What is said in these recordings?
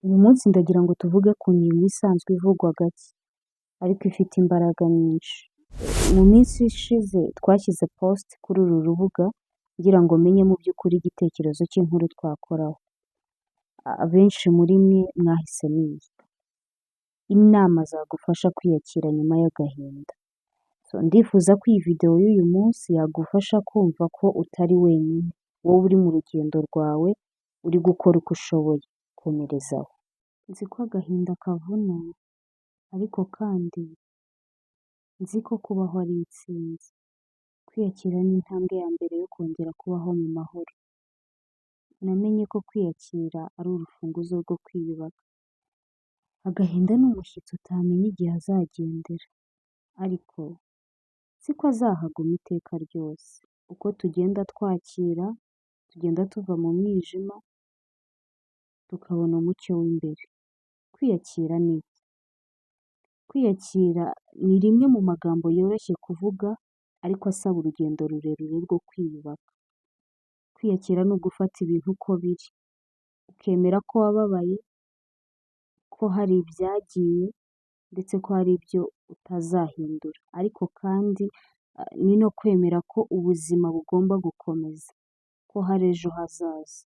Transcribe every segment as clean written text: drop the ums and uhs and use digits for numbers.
Uyu munsi ndagira ngo tuvuge ku ngingo isanzwe ivugwa gake ariko ifite imbaraga nyinshi. Mu minsi ishize twashyize post kuri uru rubuga kugira ngo menye mu by'ukuri igitekerezo cy'inkuru twakoraho. Abenshi muri mwe mwahise muyizi. Inama zagufasha kwiyakira nyuma y'agahinda. Ndifuza ko iyi video y'uyu munsi yagufasha kumva ko utari wenyine, wowe uri mu rugendo rwawe, uri gukora uko ushoboye, komerezaho. Nzi ko agahinda kavuna, ariko kandi nzi ko kubaho ari intsinzi. Kwiyakira ni intambwe ya mbere yo kongera kubaho mu mahoro. Namenye ko kwiyakira ari urufunguzo rwo kwiyubaka. Agahinda ni umushyitsi utamenya igihe azagendera, ariko siko azahaguma iteka ryose. Uko tugenda twakira, tugenda tuva mu mwijima, tukabona umucyo w'imbere. Kwiyakira ni iki? Kwiyakira ni rimwe mu magambo yoroshye kuvuga, ariko asaba urugendo rurerure rwo kwiyubaka. Kwiyakira ni ugufata ibintu uko biri, ukemera ko wababaye, ko hari ibyagiye, ndetse ko hari ibyo utazahindura, ariko kandi ni no kwemera ko ubuzima bugomba gukomeza, ko hari ejo hazaza,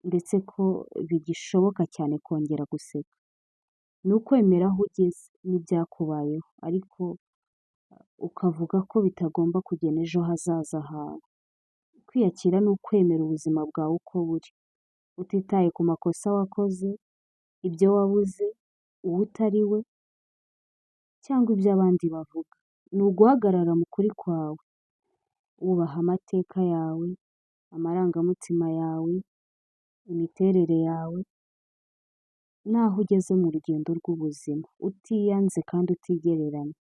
ndetse ko bigishoboka cyane kongera guseka. Ni ukwemera aho ugeze n'ibyakubayeho, ariko ukavuga ko bitagomba kugena ejo hazaza hawe. Kwiyakira ni ukwemera ubuzima bwawe uko buri, utitaye ku makosa wakoze, ibyo wabuze, uwo utari we, cyangwa ibyo abandi bavuga. Ni uguhagarara mu kuri kwawe, wubaha amateka yawe, amarangamutima yawe, imiterere yawe, n'aho ugeze mu rugendo rw'ubuzima, utiyanze kandi utigereranya.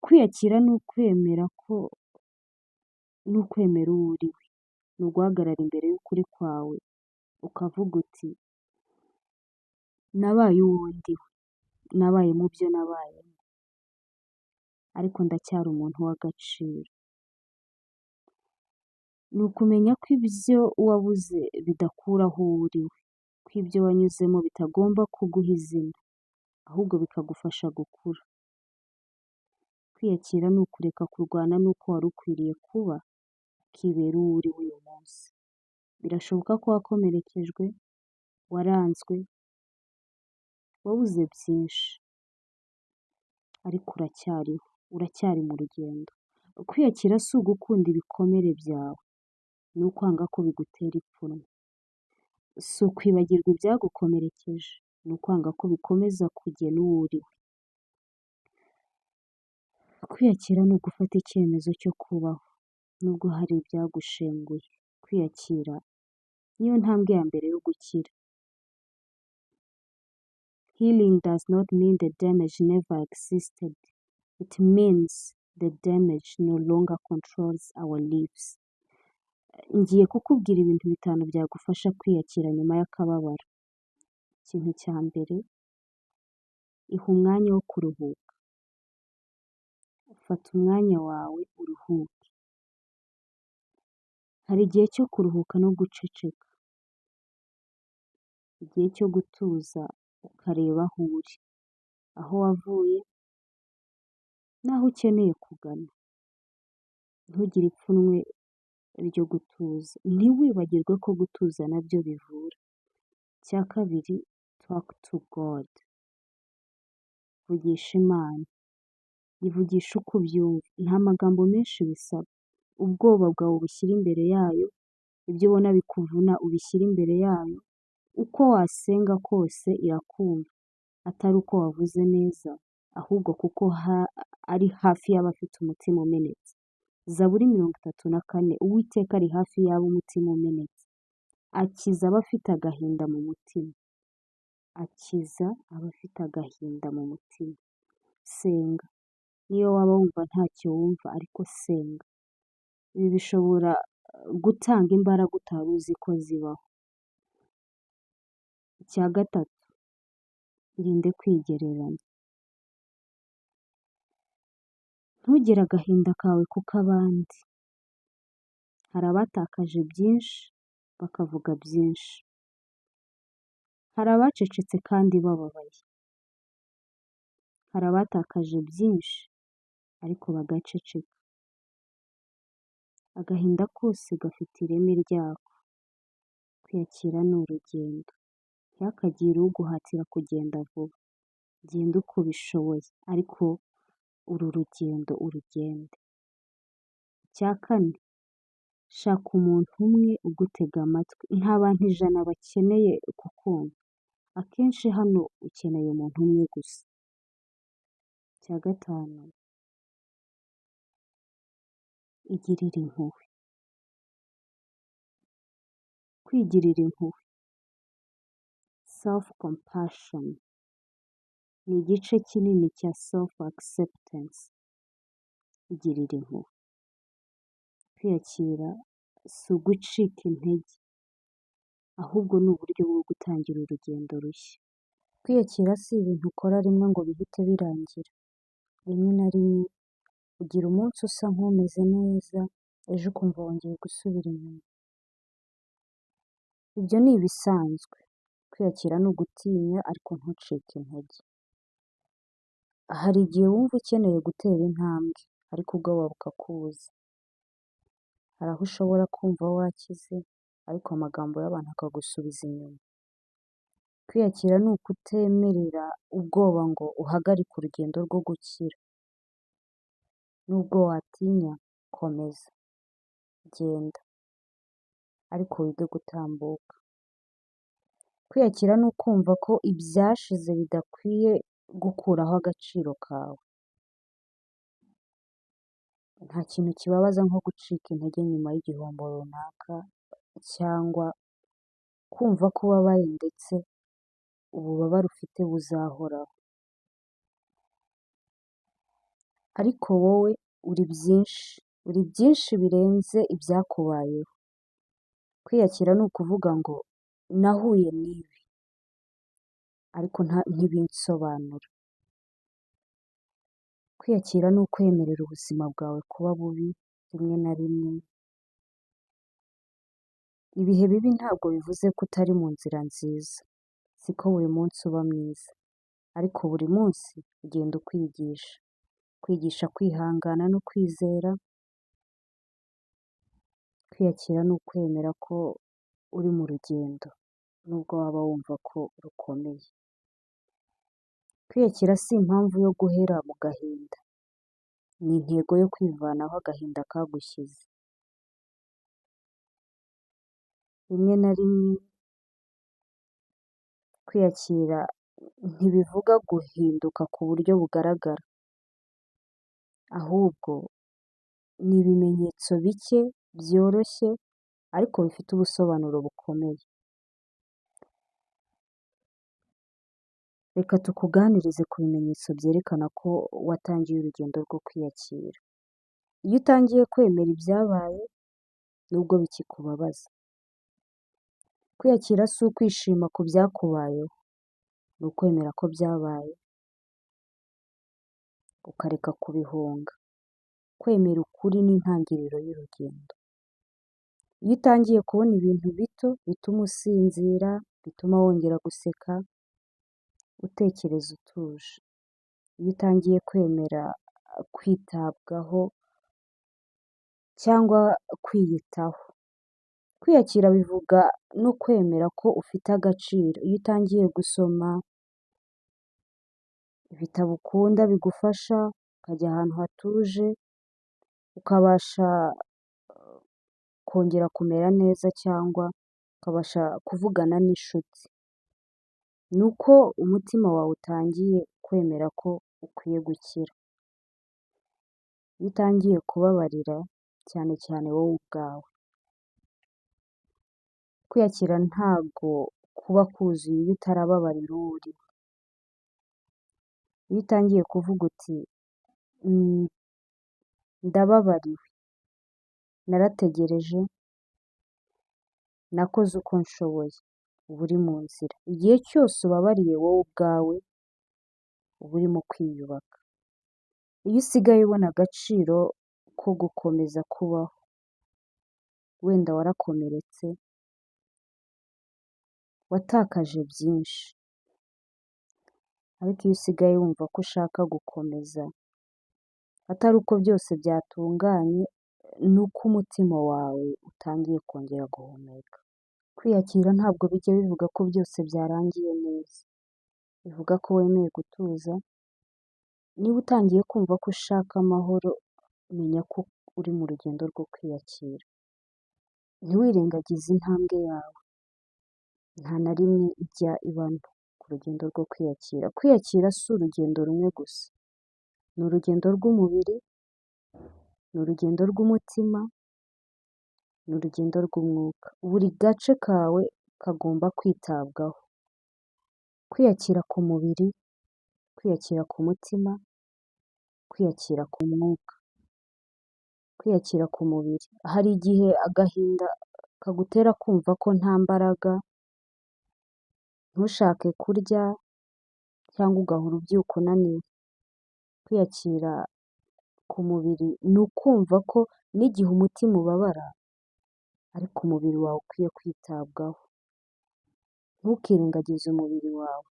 Kwiyakira ni ukwemera uwo uri we. Ni uguhagarara imbere y'ukuri kwawe, ukavuga uti nabaye uwo ndi we, nabaye mu byo nabayemo, ariko ndacyari umuntu w'agaciro. Ni ukumenya ko ibyo wabuze bidakuraho uwo uri we, ko ibyo wanyuzemo bitagomba kuguha izina, ahubwo bikagufasha gukura. Kwiyakira ni ukureka kurwana n'uko wari ukwiriye kuba, ukibera uwo uri we uyu munsi. Birashoboka ko wakomerekejwe, waranzwe, wabuze byinshi, ariko uracyariho, uracyari mu rugendo. Kwiyakira si ugukunda ibikomere byawe, ni ukwanga ko bigutera ipfunwe. Si ukwibagirwa ibyagukomerekeje, ni ukwanga ko bikomeza kugena uwo uri we. Kwiyakira ni ugufata icyemezo cyo kubaho, nubwo hari ibyagushenguye. Kwiyakira niyo ntambwe ya mbere yo gukira. Healing does not mean the damage never existed. It means the damage no longer controls our lives. Ngiye kukubwira ibintu 5 byagufasha kwiyakira nyuma y'akababaro. Ikintu cya mbere, iha umwanya wo kuruhuka. Fata umwanya wawe uruhuke. Hari igihe cyo kuruhuka no guceceka, igihe cyo gutuza ukareba aho uri, aho wavuye, n'aho ukeneye kugana. Ntugire ipfunwe ryo gutuza. Ntiwibagirwe ko gutuza nabyo bivura. Icya kabiri, talk to God. Vugisha Imana. Yivugisha uko ubyumva. Nta magambo menshi bisaba. Ubwoba bwawe ubushyira imbere yayo, ibyo ubona bikuvuna ubishyira imbere yayo. Uko wasenga kose irakumva. Atari uko wavuze neza, ahubwo kuko ari hafi y'abafite umutima umenetse. Zaburi 34, Uwiteka ari hafi y'abo umutima umenetse. Akiza abafite agahinda mu mutima. Akiza abafite agahinda mu mutima. Senga. Niyo waba wumva ntacyo wumva, ariko senga. Ibi bishobora gutanga imbaraga utari uzi ko zibaho. Icya gatatu, irinde kwigereranya. Ntugire agahinda kawe kuko abandi. Hari abatakaje byinshi, bakavuga byinshi. Hari abacecetse kandi bababaye, hari abatakaje byinshi ariko bagaceceka. Agahinda kose gafite ireme ryako. Kwiyakira ni urugendo, ntihakagire uguhatira kugenda vuba. Genda uko ubishoboye ariko uru rugendo urugende. Icya kane, shaka umuntu umwe ugutega amatwi. Nta bantu 100 bakeneye kukumva, akenshi hano ukeneye umuntu umwe gusa. Icya gatanu, igirire impuhwe. Kwigirira impuhwe, self compassion, ni igice kinini cya self acceptance. Igirire impuhwe. Kwiyakira si ugucika intege, ahubwo ni uburyo bwo gutangira urugendo rushya. Kwiyakira si ibintu ukora rimwe ngo bihite birangira. Rimwe na rimwe ugira umunsi usa nk'umeze neza, ejo ukumva wongeye gusubira inyuma. Ibyo ni ibisanzwe. Kwiyakira ni ugutinya ariko ntucike intege. Hari igihe wumva ukeneye gutera intambwe ariko ubwoba bukakubuza. Hari aho ushobora kumva wakize ariko amagambo y'abantu akagusubiza inyuma. Kwiyakira ni ukutemerera ubwoba ngo uhagarike urugendo rwo gukira. Nubwo watinya, komeza, genda, ariko wige gutambuka. Kwiyakira ni ukumva ko ibyashize bidakwiye gukuraho agaciro kawe. Nta kintu kibabaza nko gucika intege nyuma y'igihombo runaka, cyangwa kumva ko ubabaye ndetse ububabare ufite buzahoraho. Ariko wowe uri byinshi birenze ibyakubayeho. Kwiyakira ni ukuvuga ngo nahuye n'ibi ariko ntibinsobanura. Kwiyakira ni ukwemerera ubuzima bwawe kuba bubi rimwe na rimwe. Ibihe bibi ntabwo bivuze ko utari mu nzira nziza. Siko buri munsi uba mwiza, ariko buri munsi ugenda ukwigisha. Kwigisha kwihangana no kwizera. Kwiyakira ni ukwemera ko uri mu rugendo nubwo waba wumva ko rukomeye. Kwiyakira si impamvu yo guhera mu gahinda, ni intego yo kwivanaho agahinda kagushyize. Rimwe na rimwe kwiyakira ntibivuga guhinduka ku buryo bugaragara, ahubwo ni ibimenyetso bike byoroshye ariko bifite ubusobanuro bukomeye. Reka tukuganirize ku bimenyetso byerekana ko watangiye urugendo rwo kwiyakira. Iyo utangiye kwemera ibyabaye nubwo bikikubabaza. Kwiyakira si ukwishima ku byakubayeho, ni ukwemera ko byabaye ukareka kubihunga. Kwemera ukuri ni intangiriro y'urugendo. Iyo utangiye kubona ibintu bito bituma usinzira, bituma wongera guseka, utekereza utuje. Iyo utangiye kwemera kwitabwaho cyangwa kwiyitaho. Kwiyakira bivuga no kwemera ko ufite agaciro. Iyo utangiye gusoma ibitabo ukunda bigufasha, ukajya ahantu hatuje, ukabasha kongera kumera neza cyangwa ukabasha kuvugana n'inshuti, ni uko umutima wawe utangiye kwemera ko ukwiye gukira. Iyo utangiye kubabarira cyane cyane wowe ubwawe. Kwiyakira ntabwo kuba kuzuye iyo utarababarira uwo uri we. Iyo utangiye kuvuga uti ndababariwe, narategereje, nakoze uko nshoboye, uba uri mu nzira. Igihe cyose ubabariye wowe ubwawe uba urimo kwiyubaka. Iyo usigaye ubona agaciro ko gukomeza kubaho, wenda warakomeretse watakaje byinshi, ariko iyo usigaye wumva ko ushaka gukomeza, atari uko byose byatunganye, ni uko umutima wawe utangiye kongera guhumeka. Kwiyakira ntabwo bijya bivuga ko byose byarangiye neza, bivuga ko wemeye gutuza. Niba utangiye kumva ko ushaka amahoro, menya ko uri mu rugendo rwo kwiyakira. Ntiwirengagize intambwe yawe, nta na rimwe ijya iba nto ku rugendo rwo kwiyakira. Kwiyakira si urugendo rumwe gusa, ni urugendo rw'umubiri, ni urugendo rw'umutima, ni urugendo rw'umwuka. Buri gace kawe kagomba kwitabwaho. Kwiyakira ku mubiri, kwiyakira ku mutima, kwiyakira ku mwuka. Kwiyakira ku mubiri, hari igihe agahinda kagutera kumva ko nta mbaraga, ntushake kurya cyangwa ugahora ubyuka unaniwe. Kwiyakira ku mubiri ni ukumva ko n'igihe umutima ubabara, ariko umubiri wawe ukwiye kwitabwaho. Ntukirengagize umubiri wawe,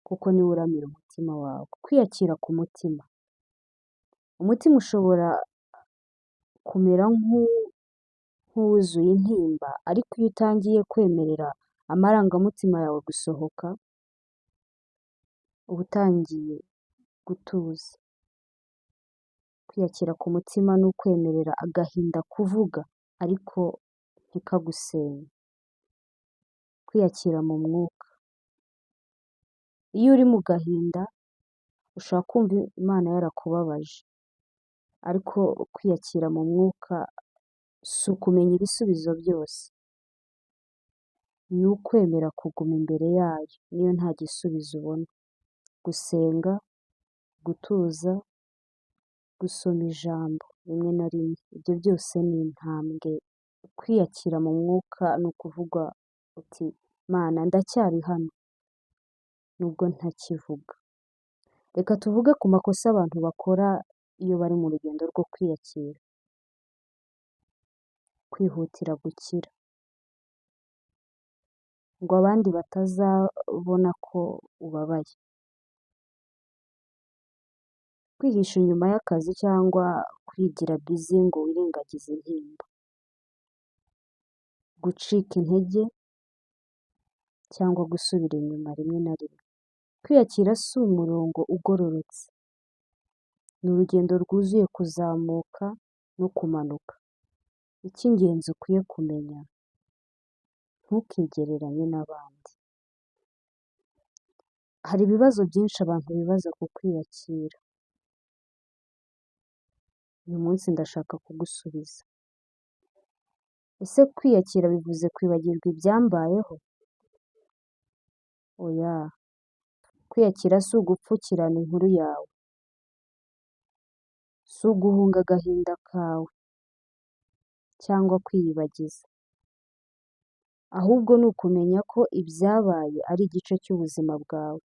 kuko niwo uramira umutima wawe. Kwiyakira ku mutima, umutima ushobora kumera nk'uwuzuye intimba, ariko iyo utangiye kwemerera amarangamutima yawe gusohoka, uba utangiye gutuza. Kwiyakira ku mutima ni ukwemerera agahinda kuvuga, ariko ntikagusenye. Kwiyakira mu mwuka, iyo uri mu gahinda ushobora kumva Imana yarakubabaje, ariko kwiyakira mu mwuka si ukumenya ibisubizo byose, ni ukwemera kuguma imbere yayo niyo nta gisubizo ubona. Gusenga, gutuza, gusoma ijambo rimwe na rimwe, ibyo byose ni intambwe. Kwiyakira mu mwuka ni ukuvuga uti Mana ndacyari hano nubwo ntakivuga. Reka tuvuge ku makosa abantu bakora iyo bari mu rugendo rwo kwiyakira. Kwihutira gukira ngo abandi batazabona ko ubabaye. Kwihisha inyuma y'akazi cyangwa kwigira bizi ngo wirengagize intimba. Gucika intege cyangwa gusubira inyuma rimwe na rimwe. Kwiyakira si umurongo ugororotse, ni urugendo rwuzuye kuzamuka no kumanuka. Icy'ingenzi ukwiye kumenya, ntukigereranye n'abandi. Hari ibibazo byinshi abantu bibaza ku kwiyakira. Uyu munsi ndashaka kugusubiza. Ese kwiyakira bivuze kwibagirwa ibyambayeho? Oya, kwiyakira si ugupfukirana inkuru yawe, si uguhunga agahinda kawe cyangwa kwiyibagiza, ahubwo ni ukumenya ko ibyabaye ari igice cy'ubuzima bwawe,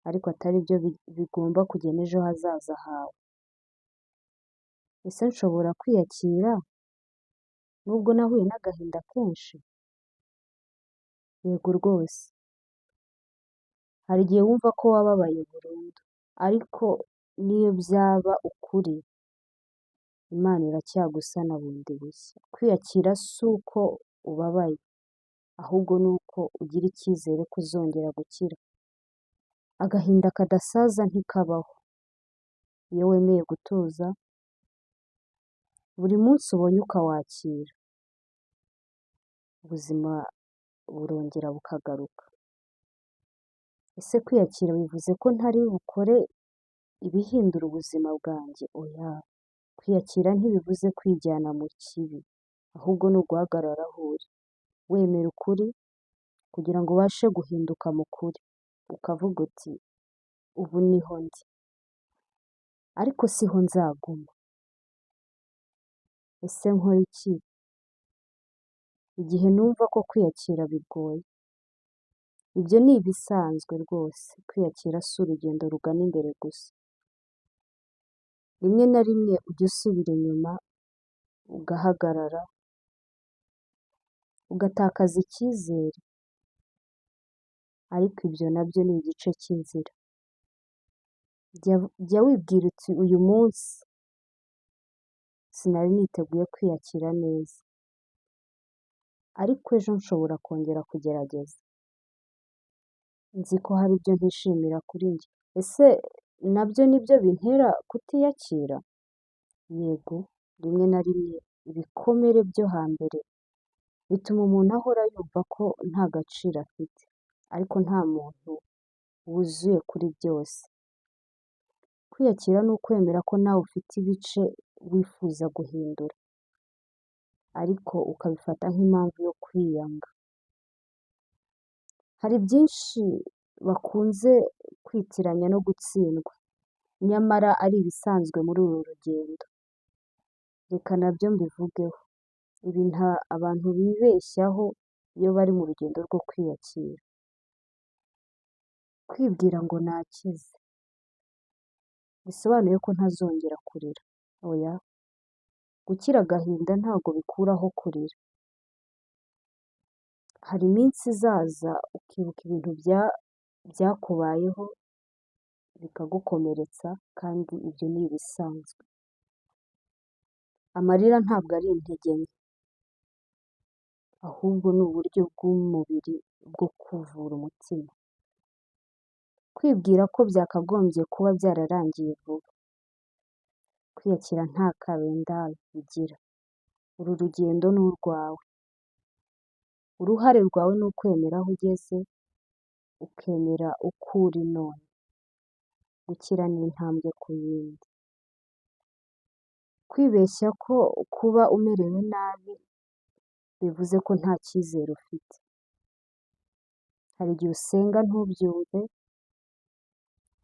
ariko atari byo bigomba kugena ejo hazaza hawe. Ese nshobora kwiyakira nubwo nahuye n'agahinda kenshi? Yego rwose. Hari igihe wumva ko wababaye burundu, ariko niyo byaba ukuri, Imana iracyagusana bundi bushya. Kwiyakira si uko ubabaye, ahubwo ni uko ugira icyizere ko uzongera gukira. Agahinda kadasaza ntikabaho. Iyo wemeye gutuza, buri munsi ubonye ukawakira, ubuzima burongera bukagaruka. Ese kwiyakira bivuze ko ntari bukore ibihindura ubuzima bwanjye? Oya, kwiyakira ntibivuze kwijyana mu kibi, ahubwo ni uguhagarara aho uri, wemera ukuri kugira ngo ubashe guhinduka mu kuri. Ukavuga uti ubu niho ndi, ariko siho nzaguma. Ese nkora iki igihe numva ko kwiyakira bigoye? Ibyo ni ibisanzwe rwose. Kwiyakira si urugendo rugana imbere gusa. Rimwe na rimwe ujya usubira inyuma, ugahagarara, ugatakaza icyizere, ariko ibyo nabyo ni igice cy'inzira. Jya wibwira uti uyu munsi sinari niteguye kwiyakira neza, ariko ejo nshobora kongera kugerageza. Nzi ko hari ibyo ntishimira kuri njye. Ese nabyo nibyo bintera kutiyakira? Yego, rimwe na rimwe ibikomere byo hambere bituma umuntu ahora yumva ko nta gaciro afite, ariko nta muntu wuzuye kuri byose. Kwiyakira ni ukwemera ko nawe ufite ibice wifuza guhindura, ariko ukabifata nk'impamvu yo kwiyanga. Hari byinshi bakunze kwitiranya no gutsindwa, nyamara ari ibisanzwe muri uru rugendo. Reka nabyo mbivugeho. Ibi nta abantu bibeshyaho iyo bari mu rugendo rwo kwiyakira. Kwibwira ngo nakize bisobanuye ko ntazongera kurira. Oya, gukira agahinda ntabwo bikuraho kurira. Hari iminsi izaza ukibuka ibintu byakubayeho bikagukomeretsa, kandi ibyo ni ibisanzwe. Amarira ntabwo ari intege nke, ahubwo ni uburyo bw'umubiri bwo kuvura umutima. Kwibwira ko byakagombye kuba byararangiye vuba. Kwiyakira nta kalendari bigira. Uru rugendo ni urwawe. Uruhare rwawe ni ukwemera aho ugeze, ukemera uko uri none. Gukira ni intambwe ku yindi. Kwibeshya ko kuba umerewe nabi bivuze ko nta cyizere ufite. Hari igihe usenga ntubyumve,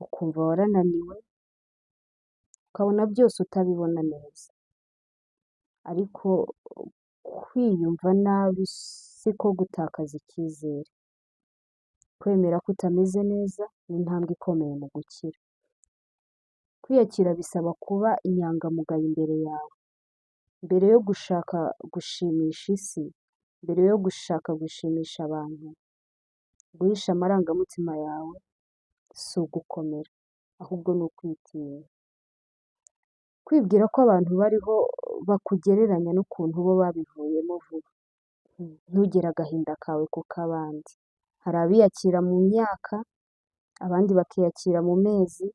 ukumva warananiwe, ukabona byose utabibona neza. Ariko kwiyumva nabi siko gutakaza icyizere. Kwemera ko utameze neza ni intambwe ikomeye mu gukira. Kwiyakira bisaba kuba inyangamugayo imbere yawe. Mbere yo gushaka gushimisha isi, mbere yo gushaka gushimisha abantu, guhisha amarangamutima yawe si ugukomera, ahubwo ni ukwitinya. Kwibwira ko abantu bariho bakugereranya n'ukuntu bo babivuyemo vuba. Ntugire agahinda kawe ku k'abandi. Hari abiyakira mu myaka, abandi bakiyakira mu mezi,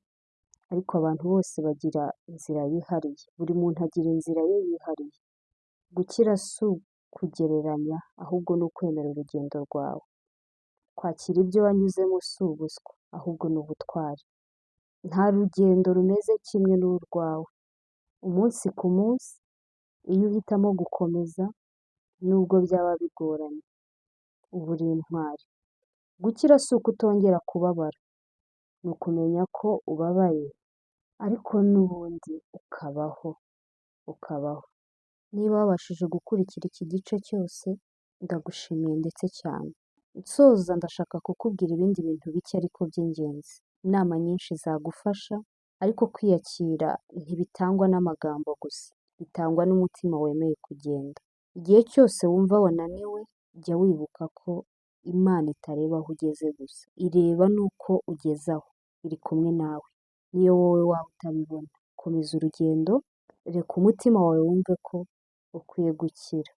ariko abantu bose bagira inzira yihariye. Buri muntu agira inzira ye yihariye. Gukira si ukugereranya, ahubwo ni ukwemera urugendo rwawe. Kwakira ibyo wanyuzemo si ubuswa, ahubwo ni ubutwari. Nta rugendo rumeze kimwe n'urwawe. Umunsi ku munsi, iyo uhitamo gukomeza, nubwo byaba bigoranye, uba uri intwari. Gukira si uko utongera kubabara, ni ukumenya ko ubabaye, ariko n'ubundi ukabaho. Niba wabashije gukurikira iki gice cyose, ndagushimiye ndetse cyane. Nsoza ndashaka kukubwira ibindi bintu bike ariko by'ingenzi. Inama nyinshi zagufasha, ariko kwiyakira ntibitangwa n'amagambo gusa, bitangwa n'umutima wemeye kugenda. Igihe cyose wumva wananiwe, jya wibuka ko Imana itareba aho ugeze gusa, ireba n'uko ugeze aho, iri kumwe nawe. Niyo wowe waba utabibona, komeza urugendo, reka umutima wawe wumve ko ukwiye gukira.